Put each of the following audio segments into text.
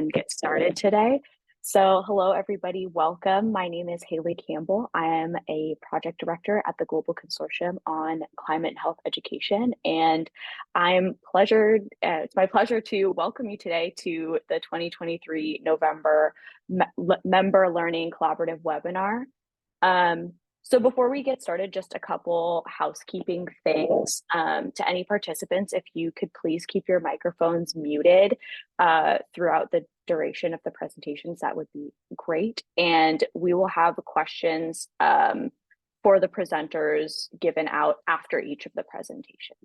and get started today. So hello, everybody. Welcome. My name is Haley Campbell. I am a project director at the Global Consortium on Climate and Health Education, and it's my pleasure to welcome you today to the 2023 November Member Learning Collaborative webinar. So before we get started, just a couple housekeeping things. To any participants, if you could please keep your microphones muted throughout the duration of the presentations, that would be great. And we will have questions for the presenters given out after each of the presentations.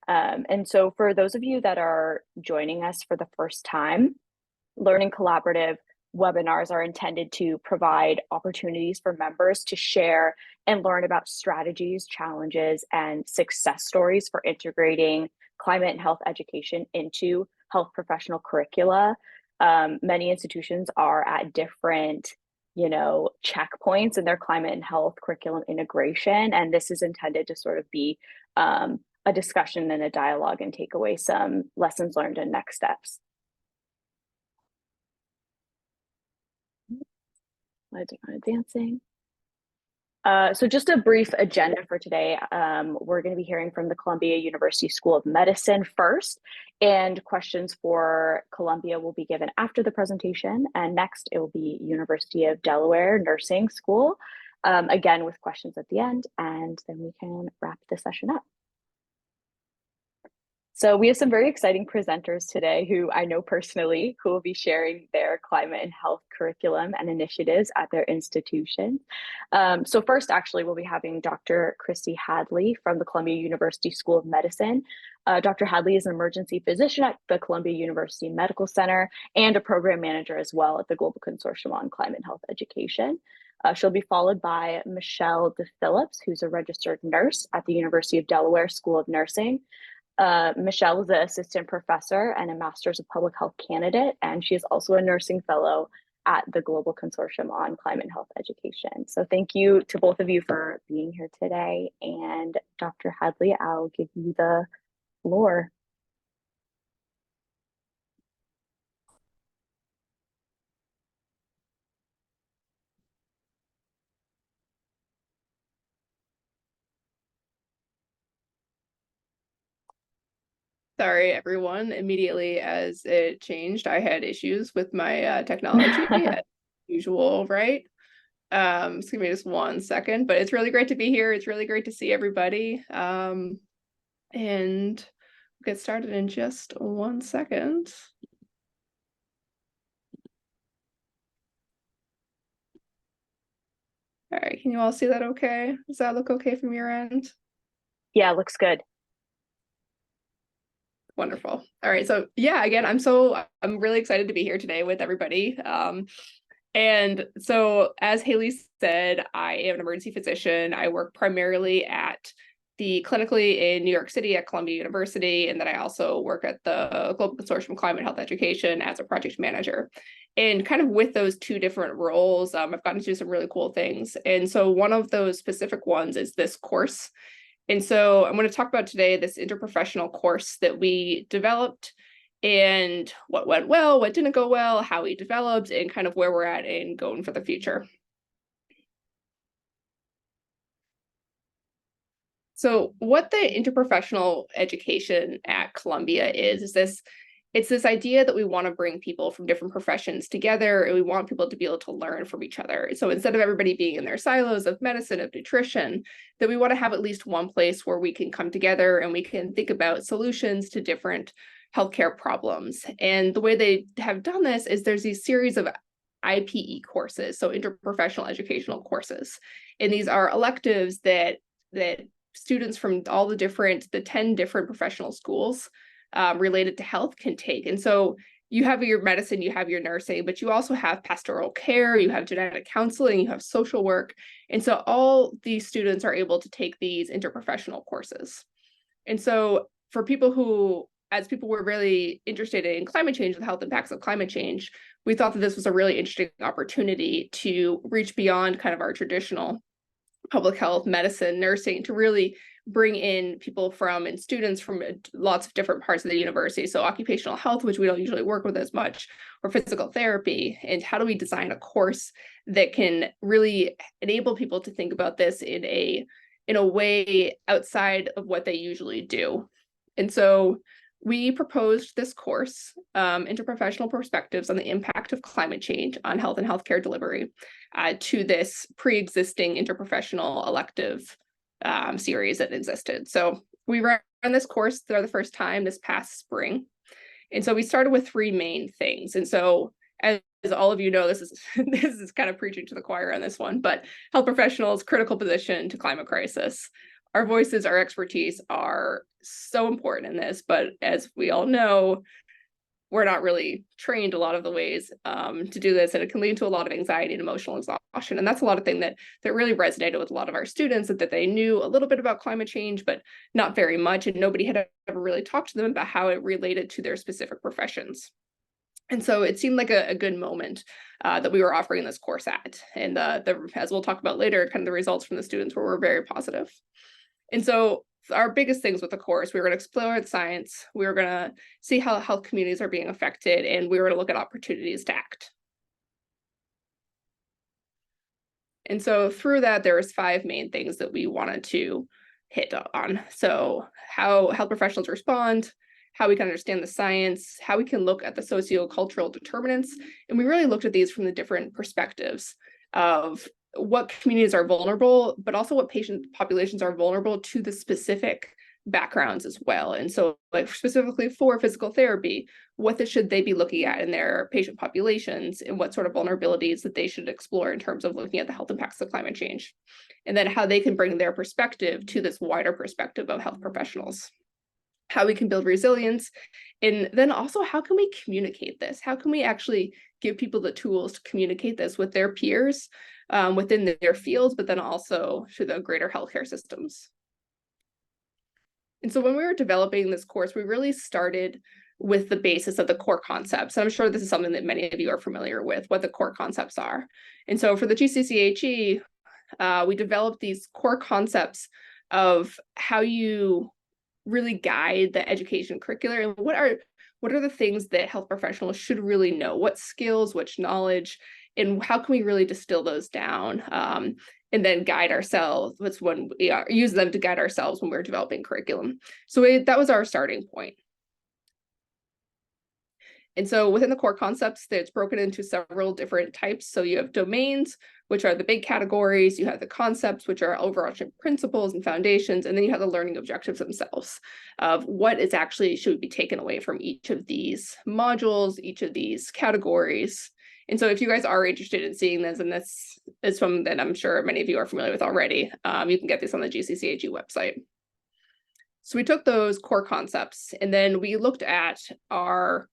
And so for those of you that are joining us for the first time, Learning Collaborative webinars are intended to provide opportunities for members to share and learn about strategies, challenges, and success stories for integrating climate and health education into health professional curricula. Many institutions are at different, checkpoints in their climate and health curriculum integration, and this is intended to sort of be a discussion and a dialogue and take away some lessons learned and next steps. Advancing. So just a brief agenda for today. We're going to be hearing from the Columbia University School of Medicine first, and questions for Columbia will be given after the presentation. And next, it will be University of Delaware Nursing School, again with questions at the end, and then we can wrap the session up. So we have some very exciting presenters today who I know personally, who will be sharing their climate and health curriculum and initiatives at their institution. So first, actually, we'll be having Dr. Christy Hadley from the Columbia University School of Medicine. Dr. Hadley is an emergency physician at the Columbia University Medical Center and a program manager as well at the Global Consortium on Climate and Health Education. She'll be followed by Michelle DePhillips, who's a registered nurse at the University of Delaware School of Nursing. Michelle is an assistant professor and a Master's of Public Health candidate, and she is also a nursing fellow at the Global Consortium on Climate and Health Education. So thank you to both of you for being here today. And Dr. Hadley, I'll give you the floor. Sorry, everyone. Immediately as it changed, I had issues with my technology as usual, right? Just give me just 1 second, but it's really great to be here. It's really great to see everybody. And we'll get started in just 1 second. All right, can you all see that okay? Does that look okay from your end? Yeah, looks good. Wonderful. All right. So yeah, again, I'm really excited to be here today with everybody. And so as Haley said, I am an emergency physician. I work primarily clinically in New York City at Columbia University. And then I also work at the Global Consortium of Climate Health Education as a project manager. And kind of with those two different roles, I've gotten to do some really cool things. And so one of those specific ones is this course. And so I'm going to talk about today this interprofessional course that we developed and what went well, what didn't go well, how we developed, and kind of where we're at and going for the future. So what the interprofessional education at Columbia is it's this idea that we want to bring people from different professions together, and we want people to be able to learn from each other. So instead of everybody being in their silos of medicine, of nutrition, that we want to have at least one place where we can come together and we can think about solutions to different healthcare problems. And the way they have done this is there's these series of IPE courses, so interprofessional educational courses. And these are electives that students from all the 10 different professional schools related to health can take. And so you have your medicine, you have your nursing, but you also have pastoral care, you have genetic counseling, you have social work. And so all these students are able to take these interprofessional courses. And so for people who, as people were really interested in climate change, the health impacts of climate change, we thought that this was a really interesting opportunity to reach beyond kind of our traditional public health, medicine, nursing, to really bring in people from and students from lots of different parts of the university. So occupational health, which we don't usually work with as much, or physical therapy. And how do we design a course that can really enable people to think about this in a way outside of what they usually do? And so we proposed this course, Interprofessional Perspectives on the Impact of Climate Change on Health and Healthcare Delivery, to this pre-existing interprofessional elective series that existed. So we ran this course for the first time this past spring. And so we started with three main things. And so as all of you know, this is kind of preaching to the choir on this one, but health professionals' critical position to climate crisis. Our voices, our expertise are so important in this, but as we all know, we're not really trained a lot of the ways to do this, and it can lead to a lot of anxiety and emotional exhaustion. And that's a lot of thing that really resonated with a lot of our students, that they knew a little bit about climate change, but not very much, and nobody had ever really talked to them about how it related to their specific professions. And so it seemed like a good moment that we were offering this course at. And as we'll talk about later, kind of the results from the students were very positive. And so our biggest things with the course, we were going to explore the science, we were going to see how health communities are being affected, and we were going to look at opportunities to act. And so through that, there was 5 main things that we wanted to hit on. So how health professionals respond, how we can understand the science, how we can look at the sociocultural determinants. And we really looked at these from the different perspectives of what communities are vulnerable, but also what patient populations are vulnerable to the specific backgrounds as well. And so like specifically for physical therapy, what should they be looking at in their patient populations, and what sort of vulnerabilities that they should explore in terms of looking at the health impacts of climate change, and then how they can bring their perspective to this wider perspective of health professionals, how we can build resilience, and then also how can we communicate this? How can we actually give people the tools to communicate this with their peers within their fields, but then also to the greater healthcare systems? And so when we were developing this course, we really started with the basis of the core concepts. And I'm sure this is something that many of you are familiar with, what the core concepts are. And so for the GCCHE, we developed these core concepts of how you really guide the education curricula, and what are the things that health professionals should really know, what skills, which knowledge, and how can we really distill those down, and then guide ourselves. That's when we use them to guide ourselves when we're developing curriculum. So that was our starting point. And so within the core concepts, it's broken into several different types. So you have domains, which are the big categories. You have the concepts, which are overarching principles and foundations. And then you have the learning objectives themselves of what is actually should be taken away from each of these modules, each of these categories. And so if you guys are interested in seeing this, and this is something that I'm sure many of you are familiar with already, you can get this on the GCCHE website. So we took those core concepts, and then we looked at our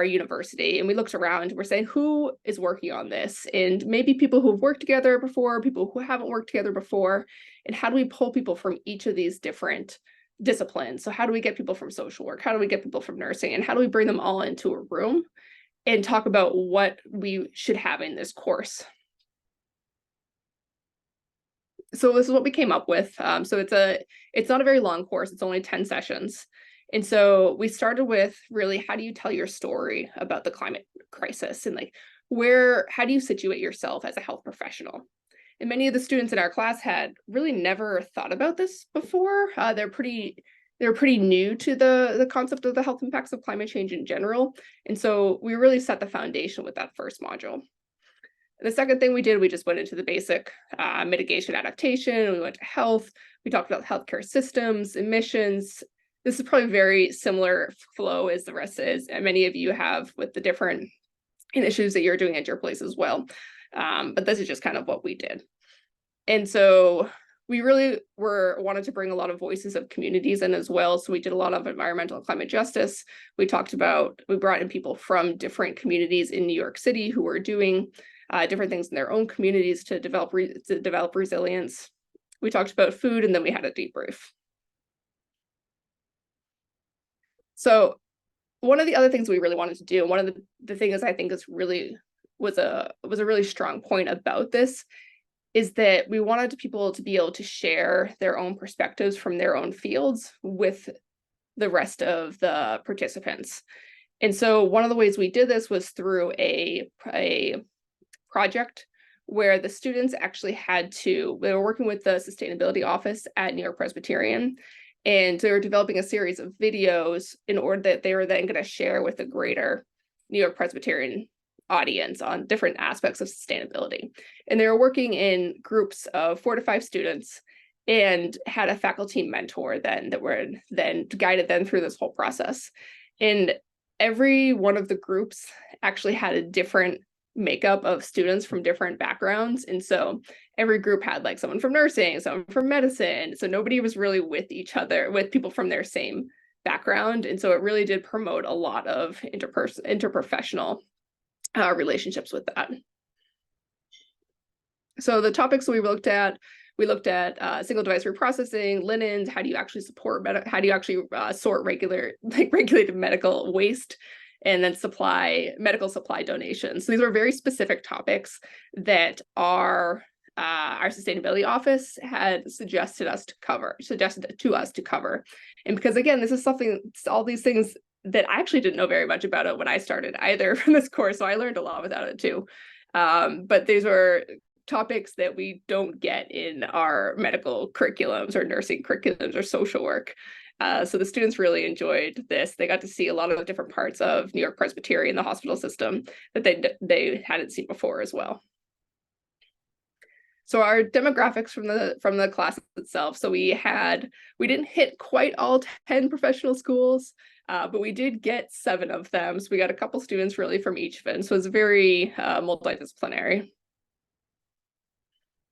university, and we looked around, and we're saying, who is working on this? And maybe people who've worked together before, people who haven't worked together before, and how do we pull people from each of these different disciplines? So how do we get people from social work? How do we get people from nursing? And how do we bring them all into a room and talk about what we should have in this course? So this is what we came up with. So it's not a very long course. It's only 10 sessions. And so we started with really, how do you tell your story about the climate crisis, and like how do you situate yourself as a health professional? And many of the students in our class had really never thought about this before. They're pretty new to the concept of the health impacts of climate change in general. And so we really set the foundation with that first module. The second thing we did, we just went into the basic mitigation adaptation. We went to health. We talked about healthcare systems, emissions. This is probably very similar flow as the rest is, and many of you have with the different initiatives that you're doing at your place as well. But this is just kind of what we did. And so we really wanted to bring a lot of voices of communities in as well. So we did a lot of environmental and climate justice. We brought in people from different communities in New York City who were doing different things in their own communities to develop resilience. We talked about food, and then we had a debrief. So one of the other things we really wanted to do, and one of the things I think was a really strong point about this, is that we wanted people to be able to share their own perspectives from their own fields with the rest of the participants. And so one of the ways we did this was through a project where the students actually they were working with the sustainability office at New York Presbyterian, and they were developing a series of videos in order that they were then going to share with the greater New York Presbyterian audience on different aspects of sustainability. And they were working in groups of 4 to 5 students and had a faculty mentor then that were then guided them through this whole process. And every one of the groups actually had a different makeup of students from different backgrounds. And so every group had like someone from nursing, someone from medicine. So nobody was really with each other, with people from their same background. And so it really did promote a lot of interprofessional relationships with that. So the topics we looked at single device reprocessing, linens, how do you actually sort regulated medical waste, and then medical supply donations. So these were very specific topics that our sustainability office had suggested to us to cover. And because again, this is all these things that I actually didn't know very much about it when I started either from this course, so I learned a lot about it too. But these were topics that we don't get in our medical curriculums or nursing curriculums or social work. So the students really enjoyed this. They got to see a lot of the different parts of New York Presbyterian, the hospital system, that they hadn't seen before as well. So our demographics from the class itself. So we didn't hit quite all 10 professional schools, but we did get 7 of them. So we got a couple students really from each of them. So it's very multidisciplinary.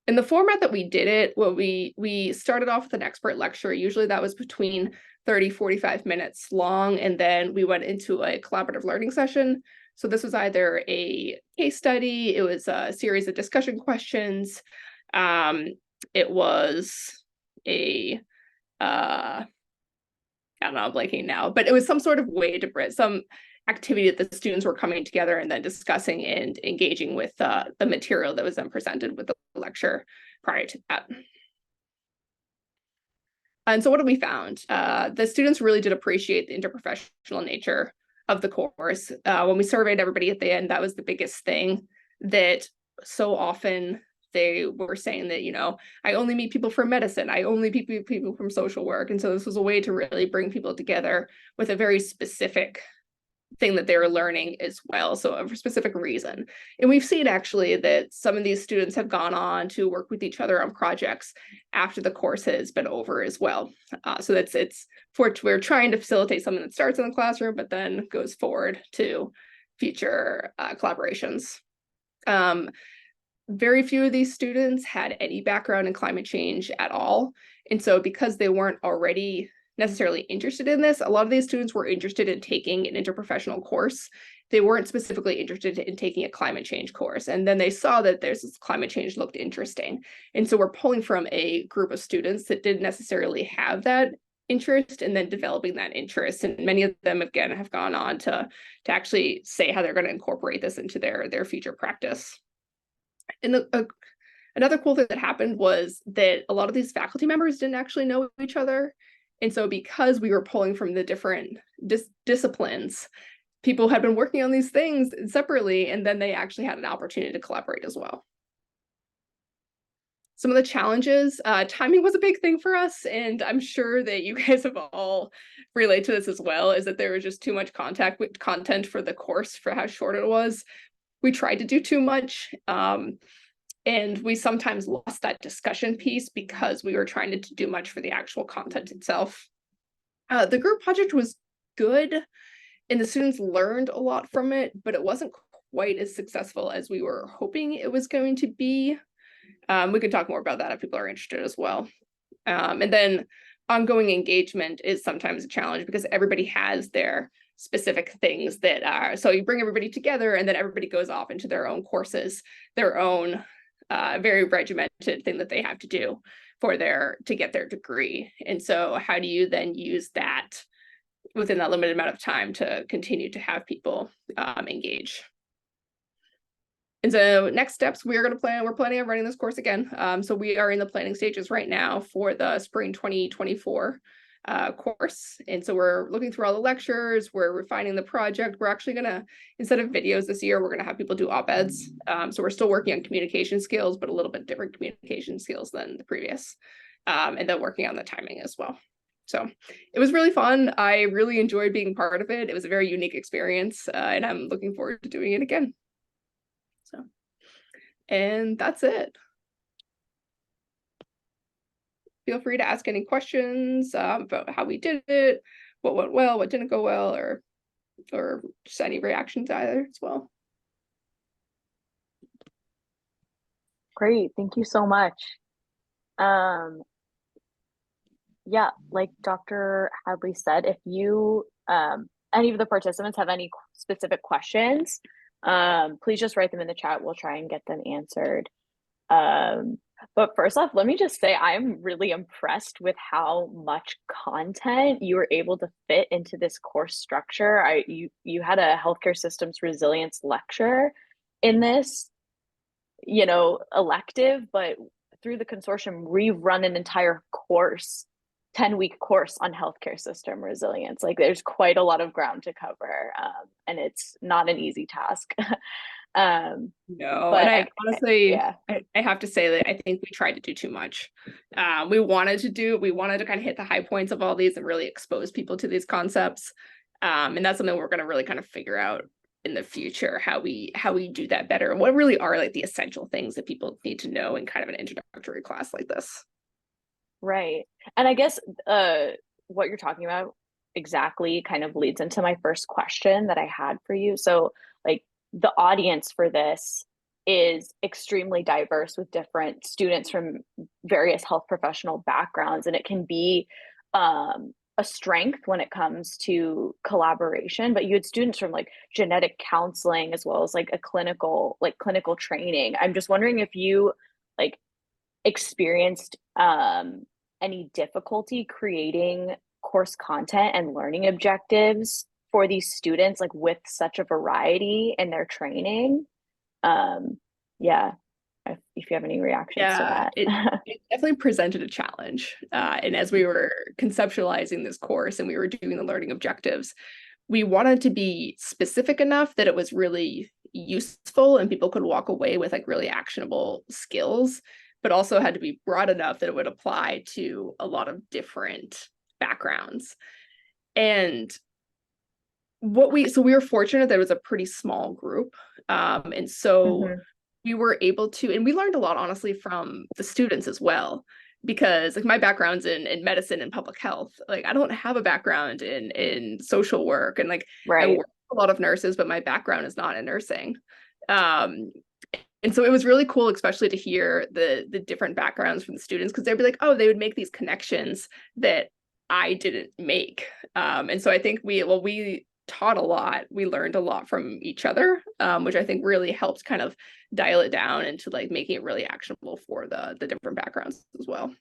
In the format that we did it, we started off with an expert lecture. Usually that was between 30, 45 minutes long, and then we went into a collaborative learning session. So this was either a case study, it was a series of discussion questions, it was I don't know, I'm blanking now, but it was some sort of way to bring some activity that the students were coming together and then discussing and engaging with the material that was then presented with the lecture prior to that. And so what have we found? The students really did appreciate the interprofessional nature of the course. When we surveyed everybody at the end, that was the biggest thing, that so often they were saying that, I only meet people from medicine, I only meet people from social work. And so this was a way to really bring people together with a very specific thing that they were learning as well, so a specific reason. And we've seen actually that some of these students have gone on to work with each other on projects after the course has been over as well. So we're trying to facilitate something that starts in the classroom but then goes forward to future collaborations. Very few of these students had any background in climate change at all. And so because they weren't already necessarily interested in this, a lot of these students were interested in taking an interprofessional course. They weren't specifically interested in taking a climate change course. And then they saw that this climate change looked interesting. And so we're pulling from a group of students that didn't necessarily have that interest and then developing that interest. And many of them, again, have gone on to actually say how they're going to incorporate this into their future practice. And another cool thing that happened was that a lot of these faculty members didn't actually know each other. And so because we were pulling from the different disciplines, people had been working on these things separately, and then they actually had an opportunity to collaborate as well. Some of the challenges, timing was a big thing for us, and I'm sure that you guys have all relayed to this as well, is that there was just too much content for the course for how short it was. We tried to do too much, and we sometimes lost that discussion piece because we were trying to do much for the actual content itself. The group project was good, and the students learned a lot from it, but it wasn't quite as successful as we were hoping it was going to be. We can talk more about that if people are interested as well. And then ongoing engagement is sometimes a challenge because everybody has their specific things that are, so you bring everybody together and then everybody goes off into their own courses, their own very regimented thing that they have to do to get their degree. And so how do you then use that within that limited amount of time to continue to have people engage? And so next steps, we're planning on running this course again. So we are in the planning stages right now for the spring 2024 course. And so we're looking through all the lectures, we're refining the project. We're actually gonna, instead of videos this year, we're gonna have people do op-eds. So we're still working on communication skills, but a little bit different communication skills than the previous. And then working on the timing as well. So it was really fun. I really enjoyed being part of it. It was a very unique experience, and I'm looking forward to doing it again. So, and that's it. Feel free to ask any questions about how we did it, what went well, what didn't go well, or just any reactions either as well. Great, thank you so much. Yeah, like Dr. Hadley said, if you any of the participants have any specific questions, please just write them in the chat. We'll try and get them answered. But first off, let me just say I'm really impressed with how much content you were able to fit into this course structure. You had a healthcare systems resilience lecture in this, elective, but through the consortium, we've run an entire course, 10-week course on healthcare system resilience. Like there's quite a lot of ground to cover, and it's not an easy task. No, But and I honestly, yeah. I have to say that I think we tried to do too much. We wanted to kind of hit the high points of all these and really expose people to these concepts. And that's something we're going to really kind of figure out in the future, how we do that better, and what really are like the essential things that people need to know in kind of an introductory class like this. Right. And I guess what you're talking about exactly kind of leads into my first question that I had for you. So like the audience for this is extremely diverse with different students from various health professional backgrounds, and it can be a strength when it comes to collaboration. But you had students from like genetic counseling as well as like clinical training. I'm just wondering if you like experienced any difficulty creating course content and learning objectives for these students, like with such a variety in their training. Yeah, if you have any reactions to that. It definitely presented a challenge. And as we were conceptualizing this course and we were doing the learning objectives, we wanted to be specific enough that it was really useful and people could walk away with like really actionable skills, but also had to be broad enough that it would apply to a lot of different backgrounds. And we were fortunate that it was a pretty small group. And so we were able to, and we learned a lot, honestly, from the students as well, because like my background's in medicine and public health. Like I don't have a background in social work, and like I work with a lot of nurses, but my background is not in nursing. And so it was really cool, especially to hear the different backgrounds from the students, because they'd be like, oh, they would make these connections that I didn't make. And so I think we taught a lot. We learned a lot from each other, which I think really helped kind of dial it down into like making it really actionable for the different backgrounds as well.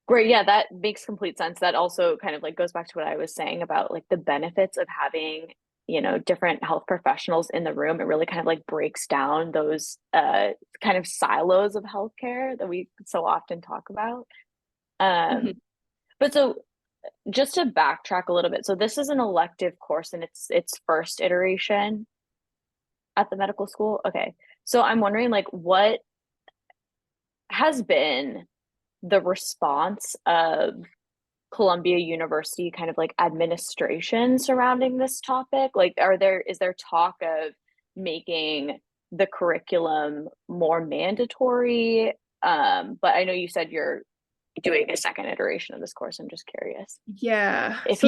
Great. Yeah, that makes complete sense. That also kind of like goes back to what I was saying about like the benefits of having, different health professionals in the room. It really kind of like breaks down those kind of silos of healthcare that we so often talk about. But so just to backtrack a little bit, so this is an elective course and its first iteration at the medical school. Okay. So I'm wondering like what has been the response of Columbia University kind of like administration surrounding this topic? Like is there talk of making the curriculum more mandatory? But I know you said you're doing a second iteration of this course. I'm just curious. Yeah. If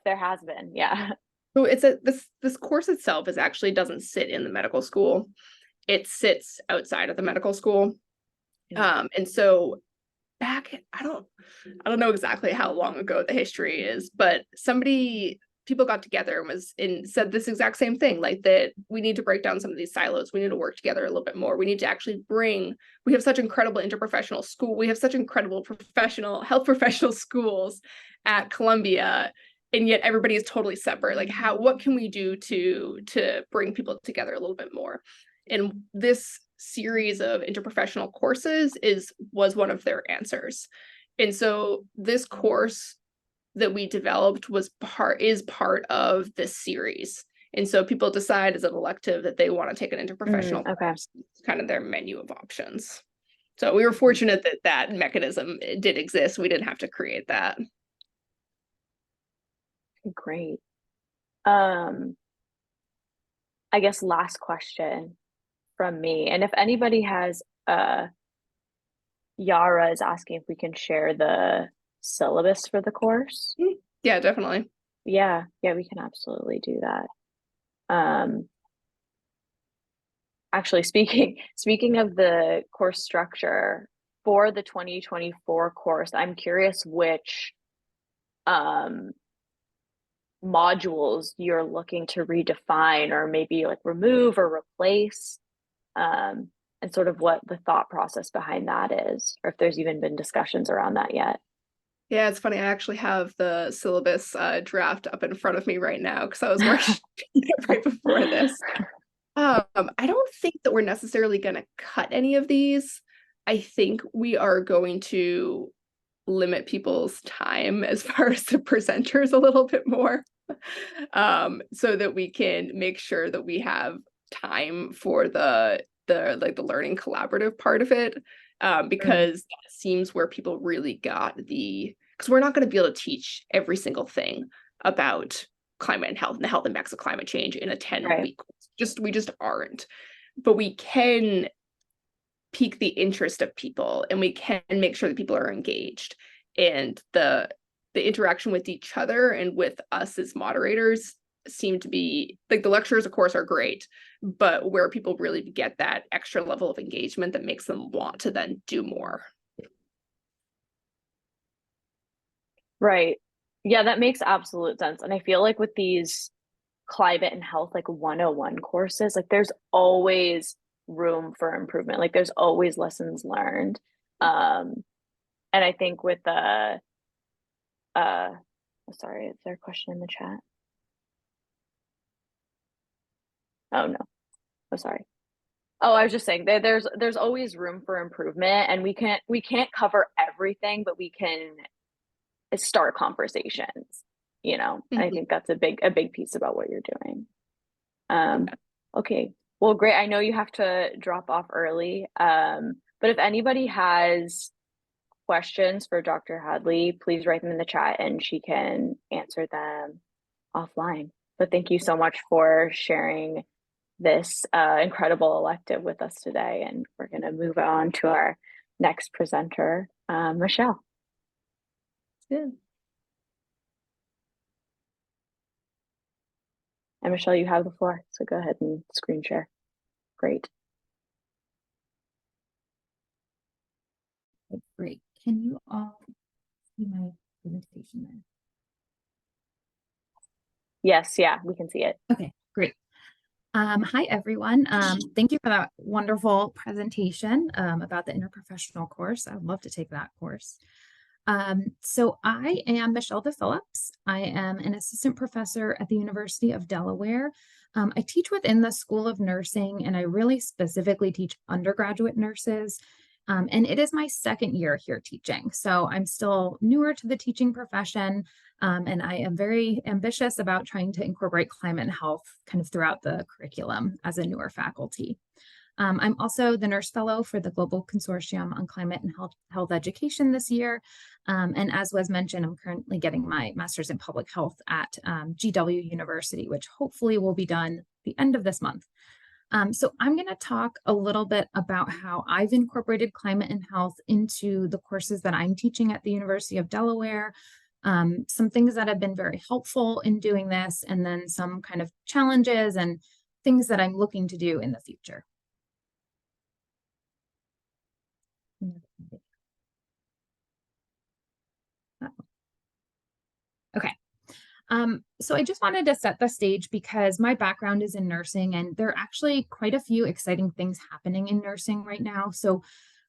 there has been. Yeah. So it's this course itself doesn't sit in the medical school. It sits outside of the medical school. And so back, I don't know exactly how long ago the history is, but people got together and said this exact same thing, like that we need to break down some of these silos. We need to work together a little bit more. We need to actually we have such incredible interprofessional school. We have such incredible health professional schools at Columbia. and yet everybody is totally separate. Like what can we do to bring people together a little bit more? And this series of interprofessional courses was one of their answers. And so this course that we developed is part of this series. And so people decide as an elective that they want to take an interprofessional course, kind of their menu of options. So we were fortunate that that mechanism did exist. We didn't have to create that. Great. I guess last question from me. And if anybody has, Yara is asking if we can share the syllabus for the course. Yeah, definitely. Yeah, we can absolutely do that. Actually, speaking of the course structure for the 2024 course, I'm curious which modules you're looking to redefine or maybe like remove or replace, and sort of what the thought process behind that is, or if there's even been discussions around that yet. Yeah, it's funny. I actually have the syllabus draft up in front of me right now because I was working right before this. I don't think that we're necessarily going to cut any of these. I think we are going to limit people's time as far as the presenters a little bit more, so that we can make sure that we have time for the learning collaborative part of it, because that seems where people really got because we're not going to be able to teach every single thing about climate and health and the health impacts of climate change in a 10-week course. We just aren't. But we can pique the interest of people, and we can make sure that people are engaged, and the interaction with each other and with us as moderators seem to be like, the lectures of course are great, but where people really get that extra level of engagement that makes them want to then do more. Right. Yeah, that makes absolute sense. And I feel like with these climate and health, like 101 courses, like there's always room for improvement. Like there's always lessons learned. And I think with the, sorry, is there a question in the chat? Oh, no. Oh, sorry. Oh, I was just saying there's always room for improvement, and we can't cover everything, but we can start conversations, you know. I think that's a big piece about what you're doing. Okay, well, great. I know you have to drop off early, but if anybody has questions for Dr. Hadley, please write them in the chat and she can answer them offline. But thank you so much for sharing this incredible elective with us today, and we're going to move on to our next presenter, Michelle. Yeah. And Michelle, you have the floor, so go ahead and screen share. Great. Okay, great. Can you all see my presentation there? Yes, yeah, we can see it. Okay, great. Hi, everyone. Thank you for that wonderful presentation about the interprofessional course. I'd love to take that course. So I am Michelle DePhillips. I am an assistant professor at the University of Delaware. I teach within the School of Nursing, and I really specifically teach undergraduate nurses. And it is my second year here teaching. So I'm still newer to the teaching profession, and I am very ambitious about trying to incorporate climate and health kind of throughout the curriculum as a newer faculty. I'm also the Nurse Fellow for the Global Consortium on Climate and Health Education this year. And as was mentioned, I'm currently getting my master's in public health at GW University, which hopefully will be done the end of this month. So I'm going to talk a little bit about how I've incorporated climate and health into the courses that I'm teaching at the University of Delaware, some things that have been very helpful in doing this, and then some kind of challenges and things that I'm looking to do in the future. Okay. So I just wanted to set the stage because my background is in nursing, and there are actually quite a few exciting things happening in nursing right now. So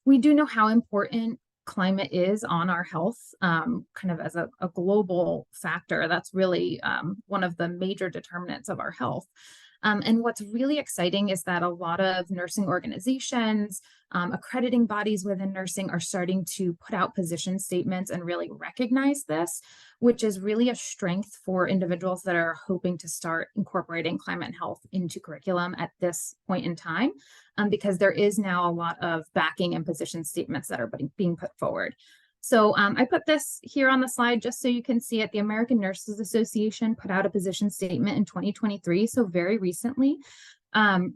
we do know how important climate is on our health, kind of as a global factor. That's really one of the major determinants of our health. And what's really exciting is that a lot of nursing organizations, accrediting bodies within nursing are starting to put out position statements and really recognize this, which is really a strength for individuals that are hoping to start incorporating climate and health into curriculum at this point in time, because there is now a lot of backing and position statements that are being put forward. So I put this here on the slide just so you can see it. The American Nurses Association put out a position statement in 2023, so very recently,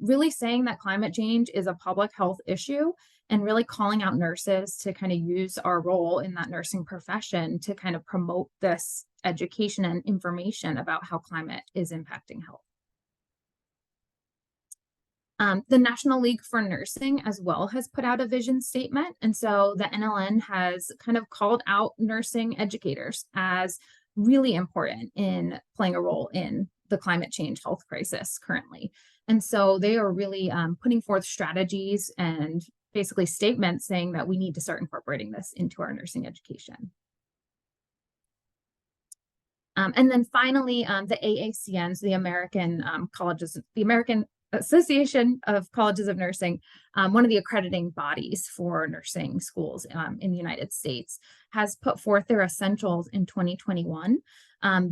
really saying that climate change is a public health issue and really calling out nurses to kind of use our role in that nursing profession to kind of promote this education and information about how climate is impacting health. The National League for Nursing as well has put out a vision statement. And so the NLN has kind of called out nursing educators as really important in playing a role in the climate change health crisis currently. And so they are really putting forth strategies and basically statements saying that we need to start incorporating this into our nursing education. And then finally, the AACNs, the American American Association of Colleges of Nursing, one of the accrediting bodies for nursing schools in the United States, has put forth their essentials in 2021.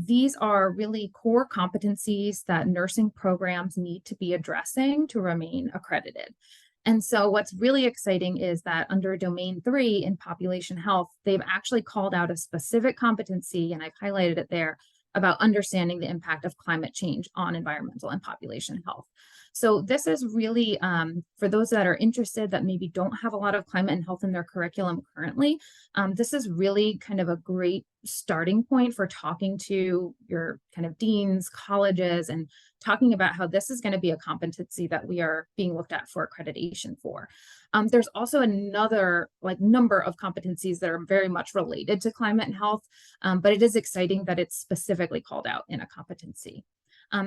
These are really core competencies that nursing programs need to be addressing to remain accredited. And so what's really exciting is that under Domain 3 in population health, they've actually called out a specific competency, and I've highlighted it there, about understanding the impact of climate change on environmental and population health. So this is really, for those that are interested that maybe don't have a lot of climate and health in their curriculum currently, this is really kind of a great starting point for talking to your kind of deans, colleges, and talking about how this is going to be a competency that we are being looked at for accreditation for. There's also another number of competencies that are very much related to climate and health, but it is exciting that it's specifically called out in a competency.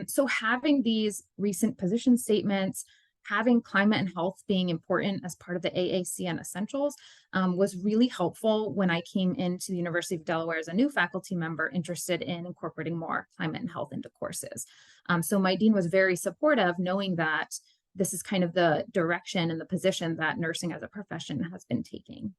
So having these recent position statements, having climate and health being important as part of the AACN Essentials was really helpful when I came into the University of Delaware as a new faculty member interested in incorporating more climate and health into courses. So my dean was very supportive, knowing that this is kind of the direction and the position that nursing as a profession has been taking.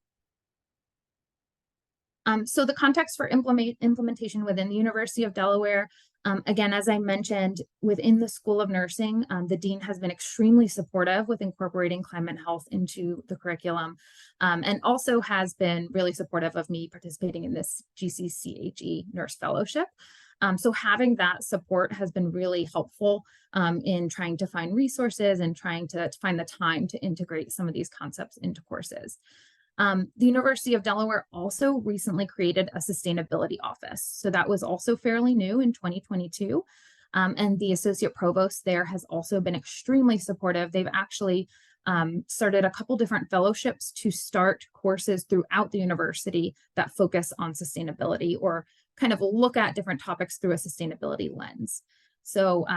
So the context for implementation within the University of Delaware, again, as I mentioned, within the School of Nursing, the dean has been extremely supportive with incorporating climate and health into the curriculum, and also has been really supportive of me participating in this GCCHE Nurse Fellowship. So having that support has been really helpful in trying to find resources and trying to find the time to integrate some of these concepts into courses. The University of Delaware also recently created a sustainability office. So that was also fairly new in 2022. And the associate provost there has also been extremely supportive. They've actually started a couple different fellowships to start courses throughout the university that focus on sustainability or kind of look at different topics through a sustainability lens. So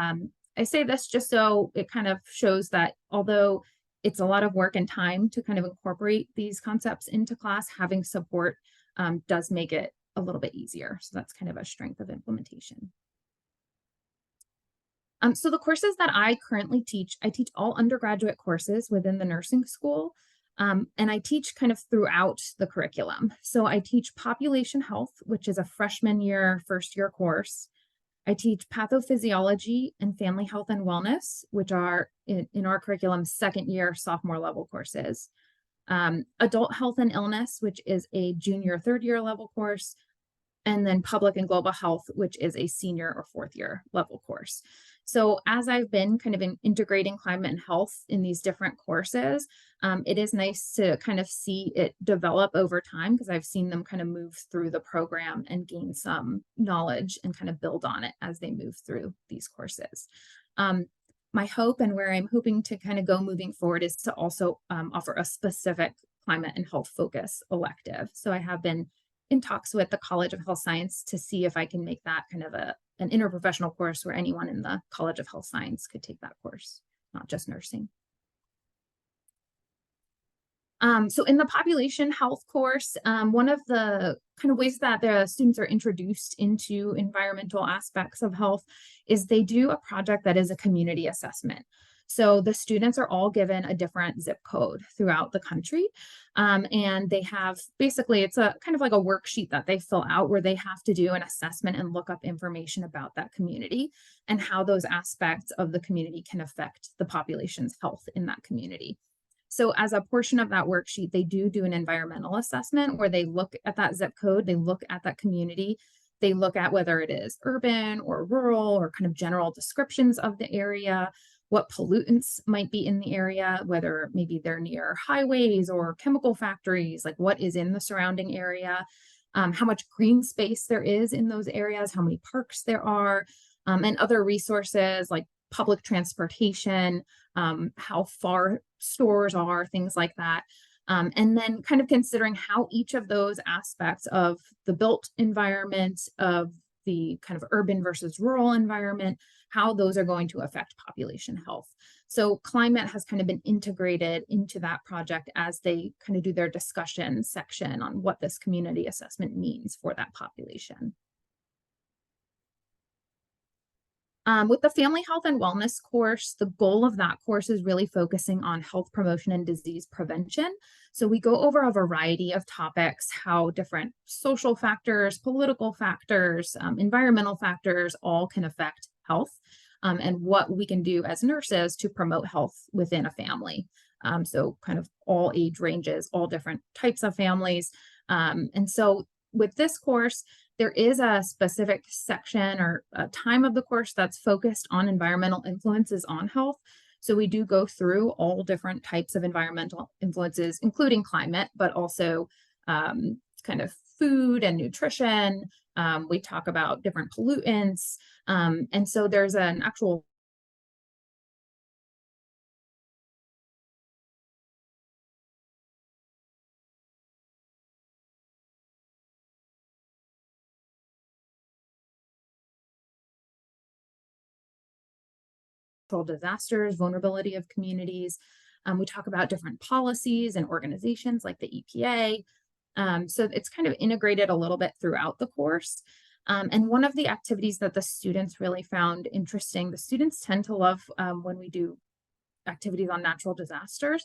I say this just so it kind of shows that although it's a lot of work and time to kind of incorporate these concepts into class, having support does make it a little bit easier. So that's kind of a strength of implementation. So the courses that I currently teach, I teach all undergraduate courses within the nursing school, and I teach kind of throughout the curriculum. So I teach population health, which is a freshman year, first year course. I teach pathophysiology and family health and wellness, which are in our curriculum, second year, sophomore level courses. Adult health and illness, which is a junior, third year level course. And then public and global health, which is a senior or fourth year level course. So as I've been kind of integrating climate and health in these different courses, it is nice to kind of see it develop over time because I've seen them kind of move through the program and gain some knowledge and kind of build on it as they move through these courses. My hope and where I'm hoping to kind of go moving forward is to also offer a specific climate and health focus elective. So I have been in talks with the College of Health Science to see if I can make that kind of an interprofessional course where anyone in the College of Health Science could take that course, not just nursing. So in the population health course, one of the kind of ways that the students are introduced into environmental aspects of health is they do a project that is a community assessment. So the students are all given a different zip code throughout the country. And they have basically, it's a kind of like a worksheet that they fill out where they have to do an assessment and look up information about that community and how those aspects of the community can affect the population's health in that community. So as a portion of that worksheet, they do an environmental assessment where they look at that zip code, they look at that community, they look at whether it is urban or rural or kind of general descriptions of the area, what pollutants might be in the area, whether maybe they're near highways or chemical factories, like what is in the surrounding area, how much green space there is in those areas, how many parks there are, and other resources like public transportation, how far stores are, things like that. And then kind of considering how each of those aspects of the built environment, of the kind of urban versus rural environment, how those are going to affect population health. So climate has kind of been integrated into that project as they kind of do their discussion section on what this community assessment means for that population. With the family health and wellness course, the goal of that course is really focusing on health promotion and disease prevention. So we go over a variety of topics, how different social factors, political factors, environmental factors all can affect health, and what we can do as nurses to promote health within a family. So kind of all age ranges, all different types of families. And so with this course, there is a specific section or a time of the course that's focused on environmental influences on health. So we do go through all different types of environmental influences, including climate, but also kind of food and nutrition. We talk about different pollutants. And so there's an actual disasters, vulnerability of communities. We talk about different policies and organizations like the EPA. So it's kind of integrated a little bit throughout the course. And one of the activities that the students really found interesting, the students tend to love when we do activities on natural disasters.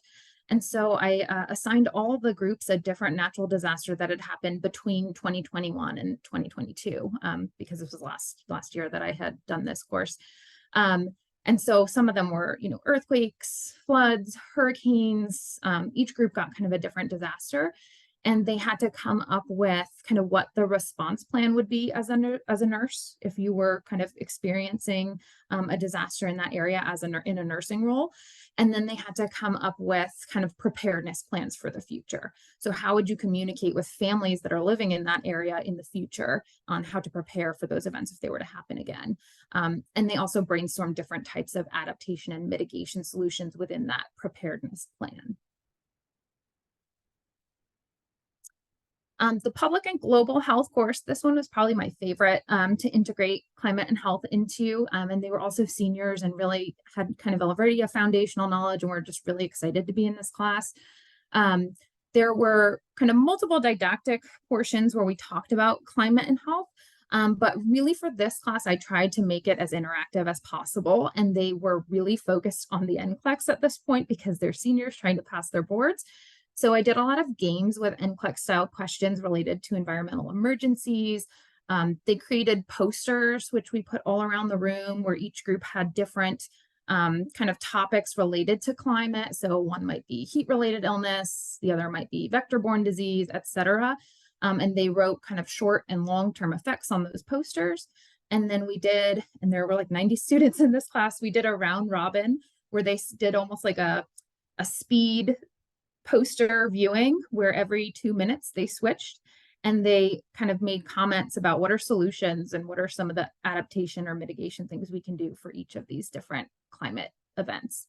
And so I assigned all the groups a different natural disaster that had happened between 2021 and 2022, because this was last year that I had done this course. And so some of them were, earthquakes, floods, hurricanes. Each group got kind of a different disaster. And they had to come up with kind of what the response plan would be as a nurse if you were kind of experiencing a disaster in that area in a nursing role. And then they had to come up with kind of preparedness plans for the future. So how would you communicate with families that are living in that area in the future on how to prepare for those events if they were to happen again? And they also brainstormed different types of adaptation and mitigation solutions within that preparedness plan. The public and global health course, this one was probably my favorite to integrate climate and health into. And they were also seniors and really had kind of already a foundational knowledge, and we're just really excited to be in this class. There were kind of multiple didactic portions where we talked about climate and health. But really for this class, I tried to make it as interactive as possible. And they were really focused on the NCLEX at this point because they're seniors trying to pass their boards. So I did a lot of games with NCLEX style questions related to environmental emergencies. They created posters, which we put all around the room where each group had different kind of topics related to climate. So one might be heat-related illness, the other might be vector-borne disease, etc. And they wrote kind of short and long-term effects on those posters. And then we did, and there were like 90 students in this class, we did a round robin where they did almost like a speed poster viewing where every 2 minutes they switched and they kind of made comments about what are solutions and what are some of the adaptation or mitigation things we can do for each of these different climate events.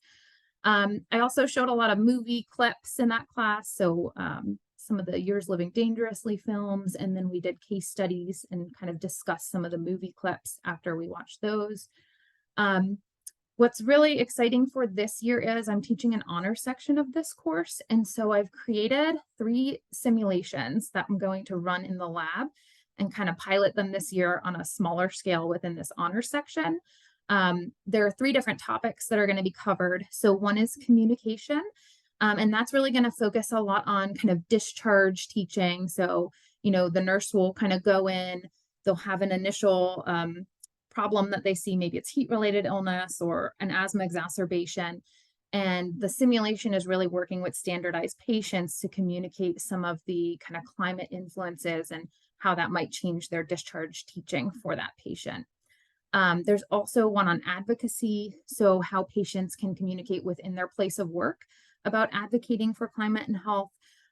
I also showed a lot of movie clips in that class. So some of the Yours Living Dangerously films, and then we did case studies and kind of discussed some of the movie clips after we watched those. what's really exciting for this year is I'm teaching an honor section of this course. And so I've created 3 simulations that I'm going to run in the lab and kind of pilot them this year on a smaller scale within this honor section. There are 3 different topics that are going to be covered. So one is communication, and that's really going to focus a lot on kind of discharge teaching. So, the nurse will kind of go in, they'll have an initial problem that they see, maybe it's heat-related illness or an asthma exacerbation. And the simulation is really working with standardized patients to communicate some of the kind of climate influences and how that might change their discharge teaching for that patient. There's also one on advocacy, so how patients can communicate within their place of work about advocating for climate and health.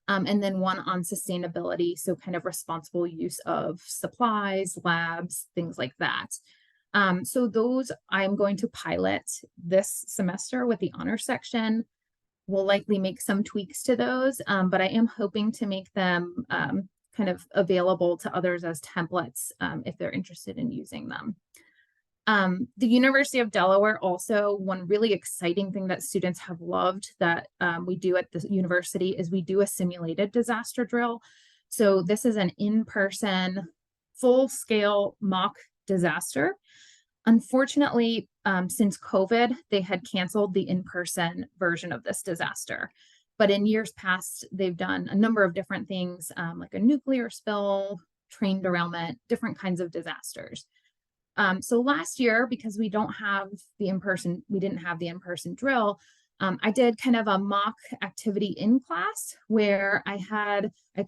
And then one on sustainability, so kind of responsible use of supplies, labs, things like that. So those I'm going to pilot this semester with the honor section. We'll likely make some tweaks to those, but I am hoping to make them kind of available to others as templates if they're interested in using them. The University of Delaware also, one really exciting thing that students have loved that we do at the university is we do a simulated disaster drill. So this is an in-person, full-scale mock disaster. Unfortunately, since COVID, they had canceled the in-person version of this disaster. But in years past, they've done a number of different things, like a nuclear spill, train derailment, different kinds of disasters. So last year, because we didn't have the in-person drill, I did kind of a mock activity in class where I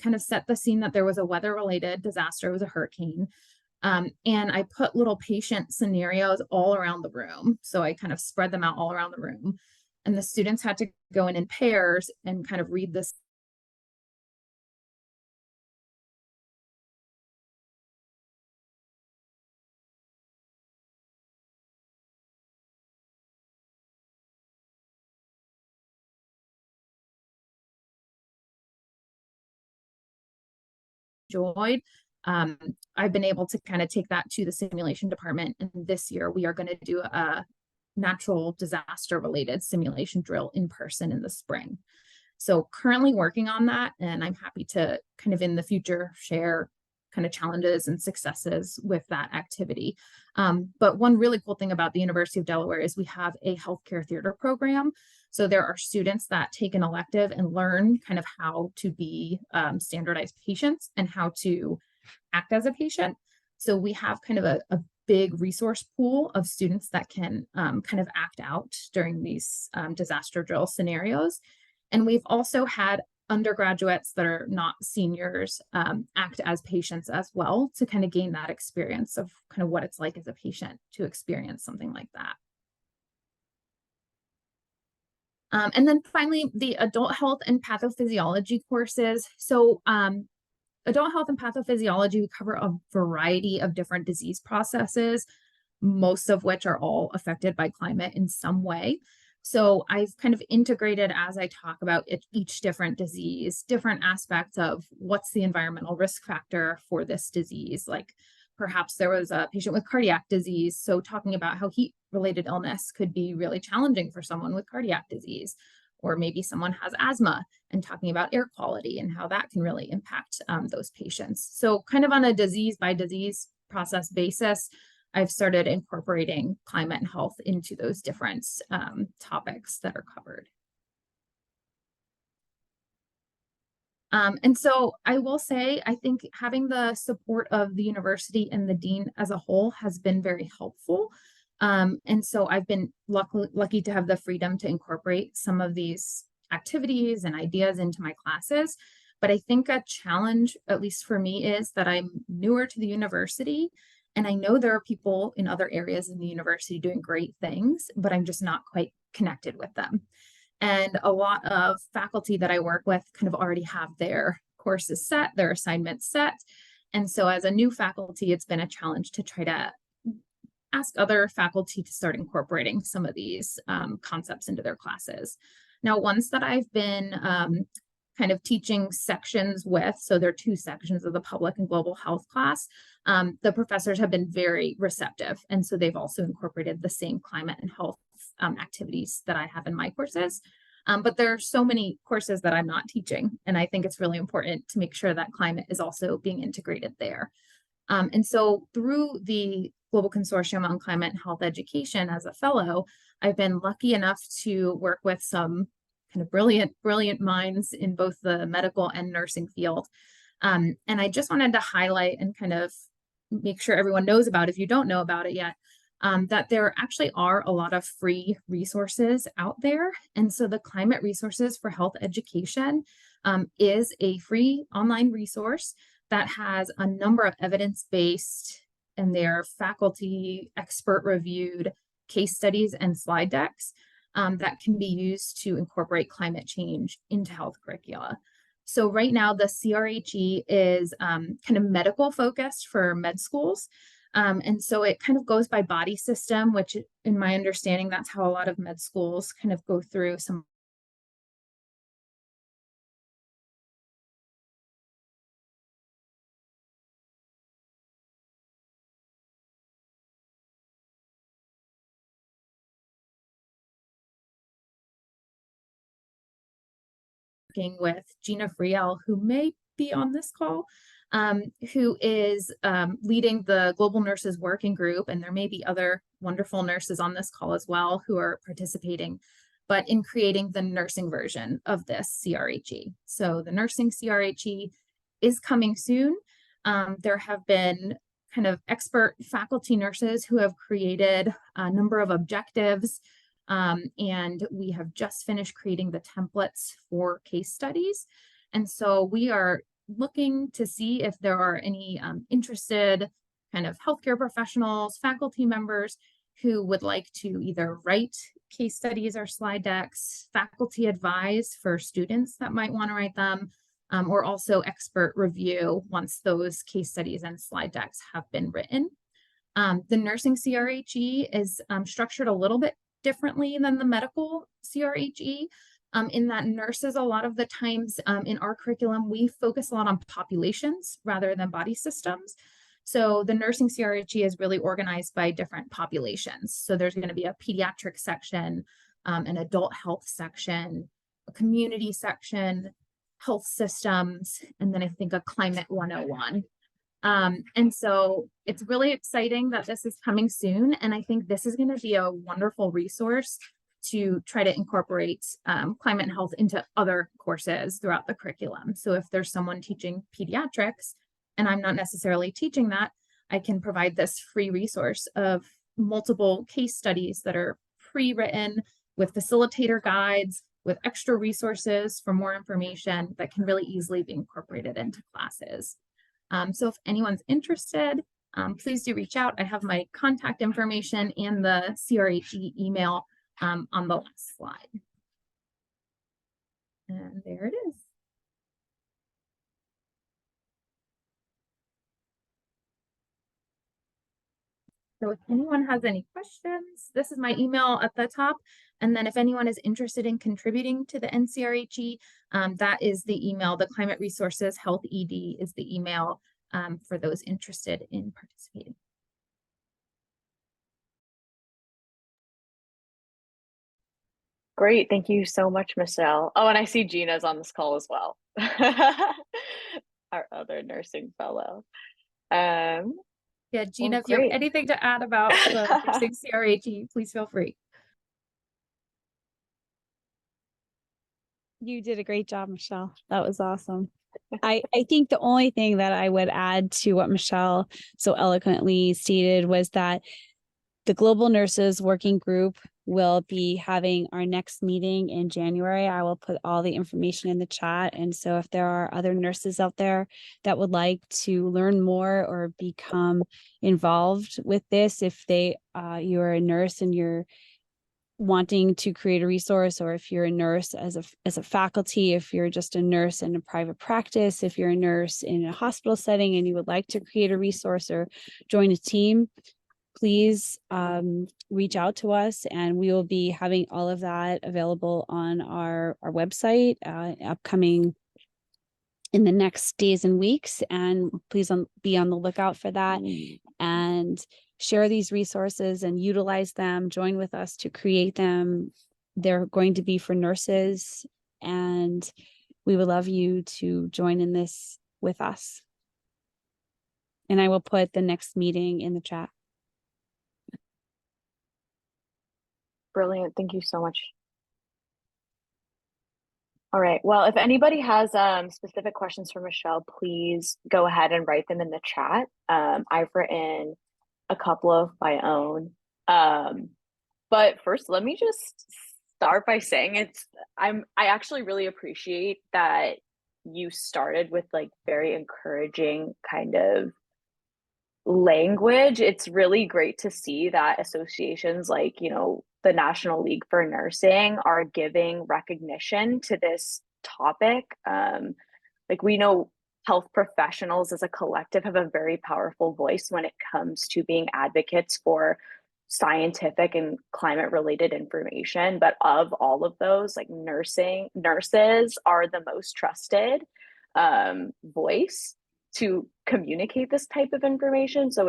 kind of set the scene that there was a weather-related disaster, it was a hurricane. And I put little patient scenarios all around the room. So I kind of spread them out all around the room. And the students had to go in pairs and kind of read this enjoyed. I've been able to kind of take that to the simulation department. And this year we are going to do a natural disaster related simulation drill in person in the spring. So currently working on that, and I'm happy to kind of in the future share kind of challenges and successes with that activity. But one really cool thing about the University of Delaware is we have a healthcare theater program. So there are students that take an elective and learn kind of how to be standardized patients and how to act as a patient. So we have kind of a big resource pool of students that can kind of act out during these disaster drill scenarios. And we've also had undergraduates that are not seniors act as patients as well to kind of gain that experience of kind of what it's like as a patient to experience something like that. And then finally, the adult health and pathophysiology courses. So adult health and pathophysiology, we cover a variety of different disease processes, most of which are all affected by climate in some way. So I've kind of integrated as I talk about each different disease, different aspects of what's the environmental risk factor for this disease. Like perhaps there was a patient with cardiac disease. So talking about how heat-related illness could be really challenging for someone with cardiac disease. Or maybe someone has asthma and talking about air quality and how that can really impact those patients. So kind of on a disease by disease process basis, I've started incorporating climate and health into those different topics that are covered. And so I will say, I think having the support of the university and the dean as a whole has been very helpful. And so I've been lucky to have the freedom to incorporate some of these activities and ideas into my classes. But I think a challenge, at least for me, is that I'm newer to the university. And I know there are people in other areas in the university doing great things, but I'm just not quite connected with them. And a lot of faculty that I work with kind of already have their courses set, their assignments set. And so as a new faculty, it's been a challenge to try to ask other faculty to start incorporating some of these concepts into their classes. Now, ones that I've been kind of teaching sections with, so there are 2 sections of the public and global health class, the professors have been very receptive. And so they've also incorporated the same climate and health activities that I have in my courses. But there are so many courses that I'm not teaching, and I think it's really important to make sure that climate is also being integrated there. And so through the Global Consortium on Climate and Health Education as a fellow, I've been lucky enough to work with some kind of brilliant minds in both the medical and nursing field. And I just wanted to highlight and kind of make sure everyone knows about, if you don't know about it yet, that there actually are a lot of free resources out there. And so the Climate Resources for Health Education is a free online resource that has a number of evidence-based and their faculty expert reviewed case studies and slide decks that can be used to incorporate climate change into health curricula. So right now the CRHE is kind of medical focused for med schools. And so it kind of goes by body system, which in my understanding, that's how a lot of med schools kind of go through some working with Gina Friel, who may be on this call, who is leading the Global Nurses Working Group, and there may be other wonderful nurses on this call as well who are participating, but in creating the nursing version of this CRHE. So the nursing CRHE is coming soon. There have been kind of expert faculty nurses who have created a number of objectives, and we have just finished creating the templates for case studies. And so we are looking to see if there are any interested kind of healthcare professionals, faculty members who would like to either write case studies or slide decks, faculty advise for students that might want to write them, or also expert review once those case studies and slide decks have been written. The nursing CRHE is structured a little bit differently than the medical CRHE, in that nurses, a lot of the times in our curriculum, we focus a lot on populations rather than body systems. So the nursing CRHE is really organized by different populations. So there's going to be a pediatric section, an adult health section, a community section, health systems, and then I think a climate 101. And so it's really exciting that this is coming soon. And I think this is going to be a wonderful resource to try to incorporate climate and health into other courses throughout the curriculum. So if there's someone teaching pediatrics and I'm not necessarily teaching that, I can provide this free resource of multiple case studies that are pre-written with facilitator guides, with extra resources for more information that can really easily be incorporated into classes. So if anyone's interested, please do reach out. I have my contact information and the CRHE email on the last slide. And there it is. So if anyone has any questions, this is my email at the top. And then if anyone is interested in contributing to the NCRHE, that is the email. The Climate Resources Health ED is the email for those interested in participating. Great. Thank you so much, Michelle. Oh, and I see Gina's on this call as well. Our other nursing fellow. Yeah, Gina, if you have anything to add about the nursing CRHE, please feel free. You did a great job, Michelle. That was awesome. I think the only thing that I would add to what Michelle so eloquently stated was that the Global Nurses Working Group will be having our next meeting in January. I will put all the information in the chat. And so if there are other nurses out there that would like to learn more or become involved with this, if you're a nurse and you're wanting to create a resource, or if you're a nurse as a faculty, if you're just a nurse in a private practice, if you're a nurse in a hospital setting and you would like to create a resource or join a team, please reach out to us, and we will be having all of that available on our website upcoming in the next days and weeks. And please be on the lookout for that and share these resources and utilize them, join with us to create them. They're going to be for nurses, and we would love you to join in this with us. And I will put the next meeting in the chat. Brilliant. Thank you so much. All right. Well, if anybody has specific questions for Michelle, please go ahead and write them in the chat. I've written a couple of my own. But first, let me just start by saying I actually really appreciate that you started with like very encouraging kind of language. It's really great to see that associations like, you know, the National League for Nursing are giving recognition to this topic. Like we know health professionals as a collective have a very powerful voice when it comes to being advocates for scientific and climate related information. But of all of those, like nurses are the most trusted voice to communicate this type of information. So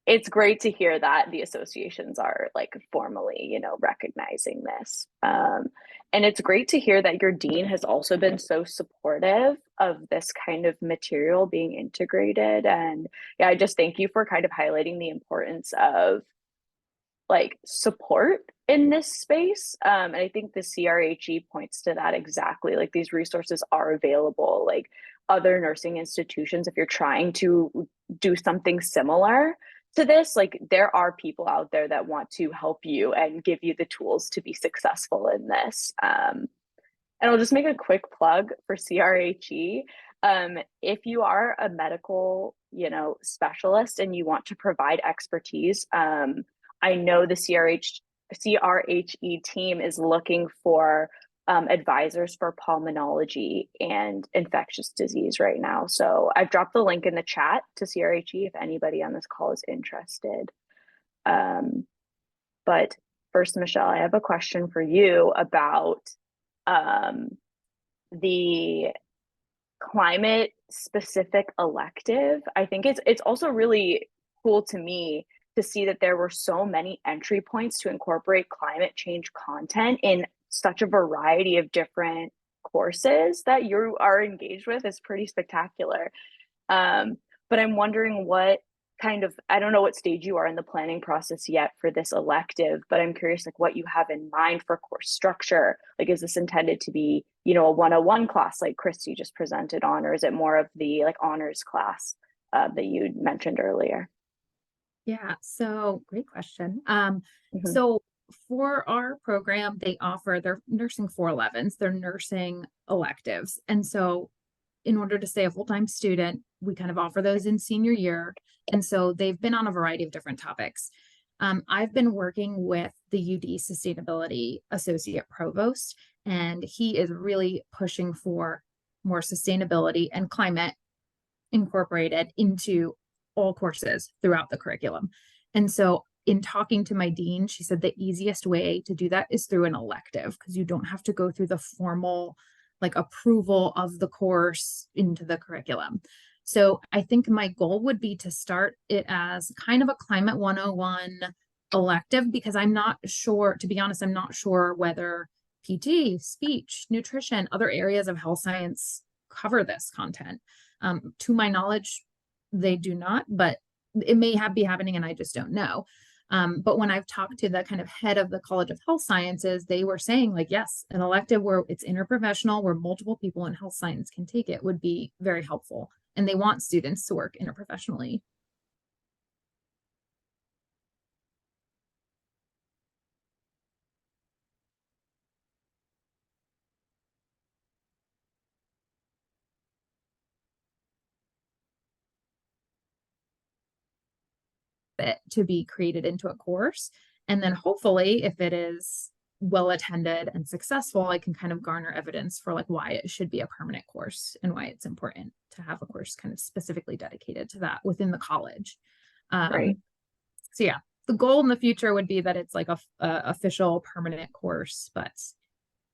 it's great to hear that the associations are like formally, you know, recognizing this. And it's great to hear that your dean has also been so supportive of this kind of material being integrated. And yeah, I just thank you for kind of highlighting the importance of like support in this space. And I think the CRHE points to that exactly. Like these resources are available, like other nursing institutions, if you're trying to do something similar to this, like there are people out there that want to help you and give you the tools to be successful in this. And I'll just make a quick plug for CRHE. If you are a medical, you know, specialist and you want to provide expertise, I know the CRHE team is looking for advisors for pulmonology and infectious disease right now. So I've dropped the link in the chat to CRHE if anybody on this call is interested. But first, Michelle, I have a question for you about the climate specific elective. I think it's also really cool to me to see that there were so many entry points to incorporate climate change content in such a variety of different courses that you are engaged with. Is pretty spectacular. But I'm wondering what kind of, I don't know what stage you are in the planning process yet for this elective, but I'm curious like what you have in mind for course structure. Like, is this intended to be, you know, a 101 class like Christy just presented on, or is it more of the like honors class that you mentioned earlier? Yeah, so great question. So for our program, they offer their nursing 411s, they're nursing electives. And so in order to stay a full-time student, we kind of offer those in senior year. And so they've been on a variety of different topics. I've been working with the UD Sustainability Associate Provost, and he is really pushing for more sustainability and climate incorporated into all courses throughout the curriculum. And so in talking to my dean, she said the easiest way to do that is through an elective, because you don't have to go through the formal like approval of the course into the curriculum. So I think my goal would be to start it as kind of a climate 101 elective, because I'm not sure, to be honest, I'm not sure whether PT, speech, nutrition, other areas of health science cover this content. To my knowledge, they do not, but it may be happening and I just don't know. But when I've talked to the kind of head of the College of Health Sciences, they were saying like, yes, an elective where it's interprofessional, where multiple people in health science can take it would be very helpful. And they want students to work interprofessionally. To be created into a course. And then hopefully if it is well attended and successful, I can kind of garner evidence for like why it should be a permanent course and why it's important to have a course kind of specifically dedicated to that within the college. Right. So yeah, the goal in the future would be that it's like a official permanent course, but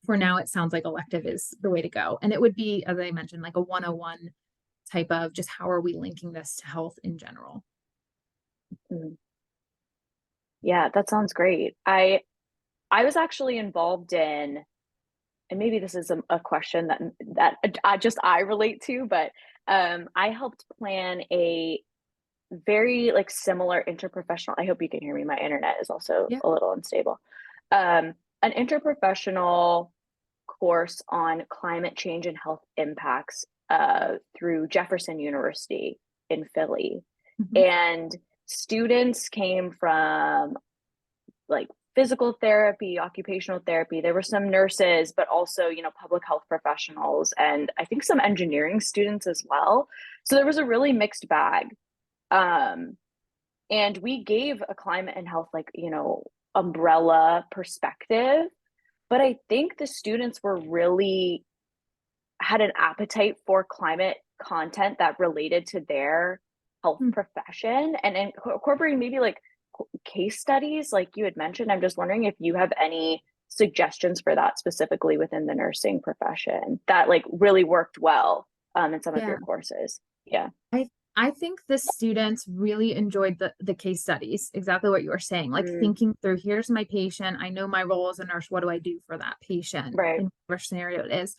for now it sounds like elective is the way to go. And it would be, as I mentioned, like a 101 type of just how are we linking this to health in general. Mhm. Yeah, that sounds great. I was actually involved in, and maybe this is a question that I relate to, but I helped plan a very like similar interprofessional. I hope you can hear me. My internet is also Yeah. a little unstable. An interprofessional course on climate change and health impacts through Jefferson University in Philly. Mhm. And students came from like physical therapy, occupational therapy. There were some nurses, but also, public health professionals, and I think some engineering students as well. So there was a really mixed bag. Um, and we gave a climate and health, like, umbrella perspective. But I think the students were really had an appetite for climate content that related to their health Mm. profession and incorporating maybe like case studies like you had mentioned. I'm just wondering if you have any suggestions for that specifically within the nursing profession that like really worked well in some of Yeah. your courses. Yeah. I think the students really enjoyed the case studies, exactly what you were saying, like Mm, thinking through, here's my patient. I know my role as a nurse. What do I do for that patient right. in whatever scenario it is?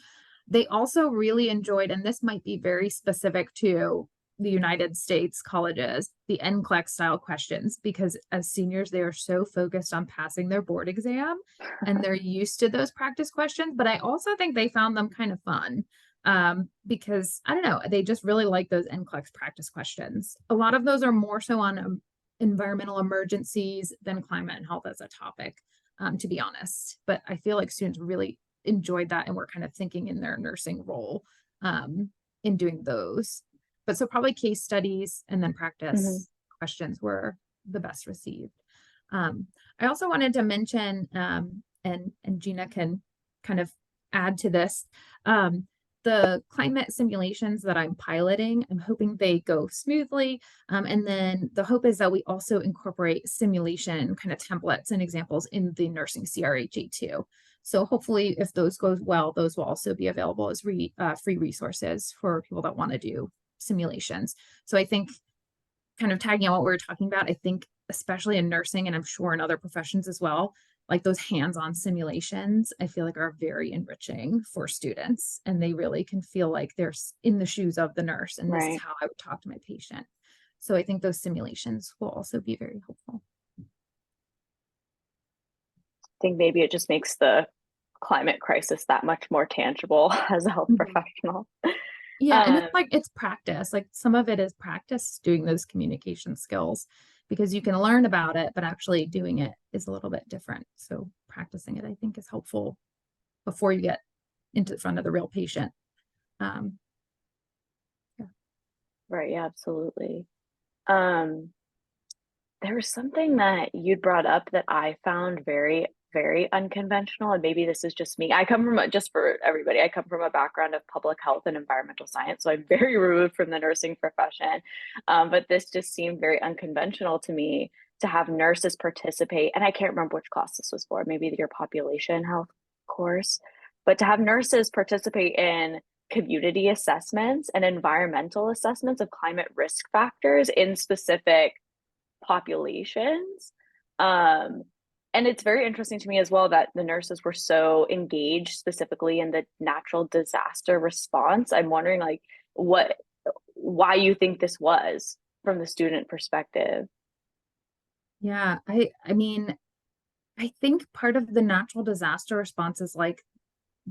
They also really enjoyed, and this might be very specific to the United States colleges, the NCLEX style questions, because as seniors, they are so focused on passing their board exam and they're used to those practice questions. But I also think they found them kind of fun because I don't know, they just really like those NCLEX practice questions. A lot of those are more so on environmental emergencies than climate and health as a topic, to be honest. But I feel like students really enjoyed that and were kind of thinking in their nursing role in doing those. But so probably case studies and then Mm-hmm. practice questions were the best received. I also wanted to mention, and Gina can kind of add to this, the climate simulations that I'm piloting, I'm hoping they go smoothly. And then the hope is that we also incorporate simulation kind of templates and examples in the nursing CRHE too. So hopefully if those goes well, those will also be available as free resources for people that want to do simulations. So I think kind of tagging on what we were talking about, I think especially in nursing and I'm sure in other professions as well, like those hands-on simulations, I feel like are very enriching for students and they really can feel like they're in the shoes of the nurse and this is Right. how I would talk to my patient. So I think those simulations will also be very helpful. I think maybe it just makes the climate crisis that much more tangible as a health Mhm. professional. Yeah, and Um, it's like it's practice. Like some of it is practice doing those communication skills because you can learn about it, but actually doing it is a little bit different. So practicing it, I think, is helpful before you get into the front of the real patient. Um, yeah. right. Yeah, absolutely. Um, there was something that you'd brought up that I found very, very unconventional, and maybe this is just me. I come from just for everybody, I come from a background of public health and environmental science, so I'm very removed from the nursing profession. But this just seemed very unconventional to me to have nurses participate, and I can't remember which class this was for, maybe your population health course, but to have nurses participate in community assessments and environmental assessments of climate risk factors in specific populations. Um, and it's very interesting to me as well that the nurses were so engaged specifically in the natural disaster response. I'm wondering like why you think this was from the student perspective. Yeah, I mean, I think part of the natural disaster response is like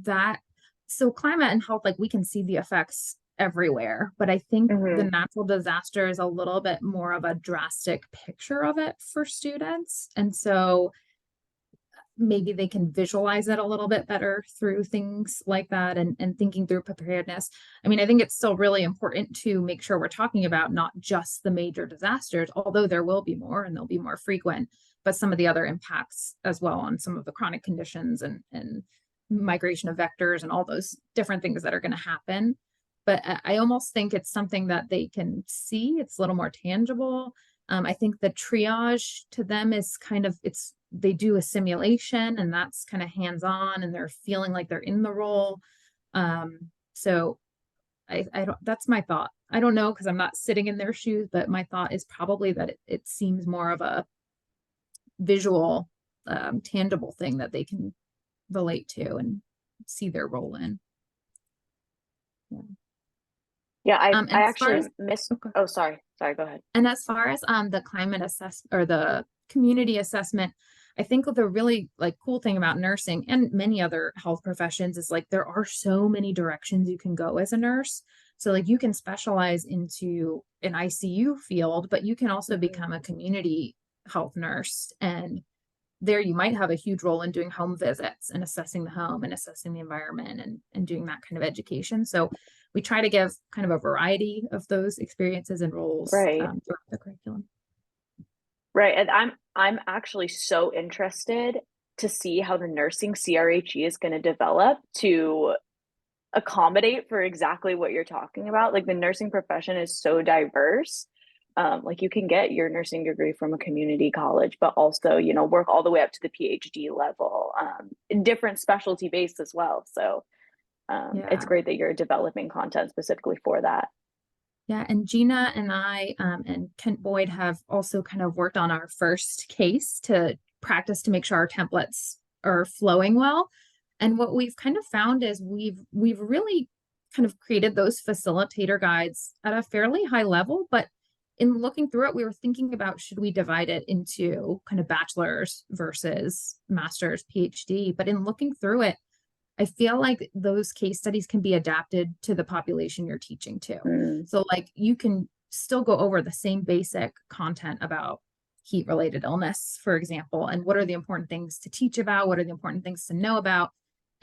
that. So climate and health, like we can see the effects everywhere, but I think the Mm-hmm. natural disaster is a little bit more of a drastic picture of it for students. And so maybe they can visualize it a little bit better through things like that and thinking through preparedness. I mean, I think it's still really important to make sure we're talking about not just the major disasters, although there will be more and they'll be more frequent, but some of the other impacts as well on some of the chronic conditions and migration of vectors and all those different things that are going to happen. But I almost think it's something that they can see. It's a little more tangible. I think the triage to them is kind of they do a simulation and that's kind of hands-on and they're feeling like they're in the role. So I don't, that's my thought. I don't know because I'm not sitting in their shoes, but my thought is probably that it seems more of a visual, tangible thing that they can relate to and see their role in. Yeah. Yeah, I And as far actually as missed. okay. Oh, sorry, go ahead. And as far as the climate assess or the community assessment, I think the really like cool thing about nursing and many other health professions is like there are so many directions you can go as a nurse. So like you can specialize into an ICU field, but you can also become a community health nurse, and there you might have a huge role in doing home visits and assessing the home and assessing the environment and doing that kind of education. So we try to give kind of a variety of those experiences and roles Right. throughout the curriculum. Right. And I'm actually so interested to see how the nursing CRHE is going to develop to accommodate for exactly what you're talking about. Like the nursing profession is so diverse. Like you can get your nursing degree from a community college, but also, you know, work all the way up to the PhD level, different specialty based as well. So it's great that you're developing content specifically for that. Yeah, and Gina and I and Kent Boyd have also kind of worked on our first case to practice to make sure our templates are flowing well. And what we've kind of found is we've really kind of created those facilitator guides at a fairly high level, but in looking through it, we were thinking about should we divide it into kind of bachelor's versus master's, PhD. But in looking through it, I feel like those case studies can be adapted to the population you're teaching to. So like you can still go over the same basic content about heat related illness, for example, and what are the important things to teach about? What are the important things to know about?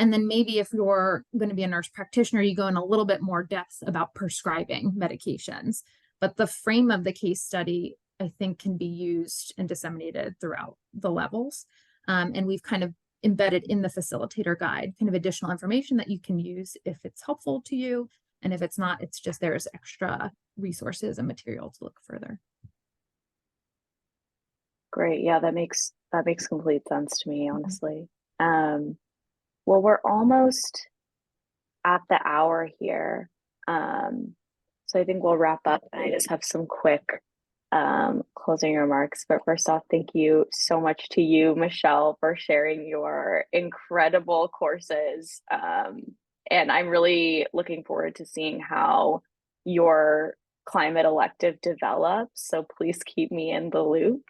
And then maybe if you're going to be a nurse practitioner, you go in a little bit more depth about prescribing medications. But the frame of the case study, I think, can be used and disseminated throughout the levels. And we've kind of embedded in the facilitator guide kind of additional information that you can use if it's helpful to you. And if it's not, it's just there's extra resources and material to look further. Great. Yeah, that makes complete sense to me, honestly. Well, we're almost at the hour here. So I think we'll wrap up, and I just have some quick closing remarks. But first off, thank you so much to you, Michelle, for sharing your incredible courses. And I'm really looking forward to seeing how your climate elective develops. So please keep me in the loop.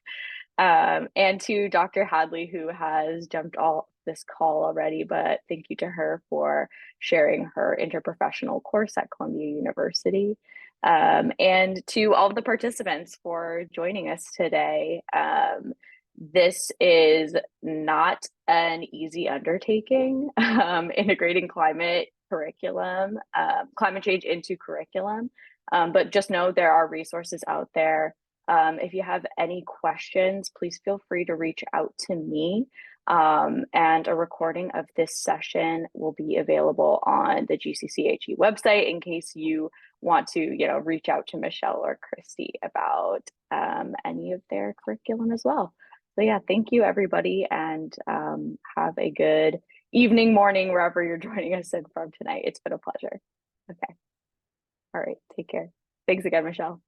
And to Dr. Hadley, who has jumped off this call already, but thank you to her for sharing her interprofessional course at Columbia University. And to all of the participants for joining us today. This is not an easy undertaking, integrating climate change into curriculum. But just know there are resources out there. If you have any questions, please feel free to reach out to me. And a recording of this session will be available on the GCCHE website in case you want to, you know, reach out to Michelle or Christy about any of their curriculum as well. So yeah, thank you everybody, and have a good evening, morning, wherever you're joining us in from tonight. It's been a pleasure. Okay. All right, take care. Thanks again, Michelle.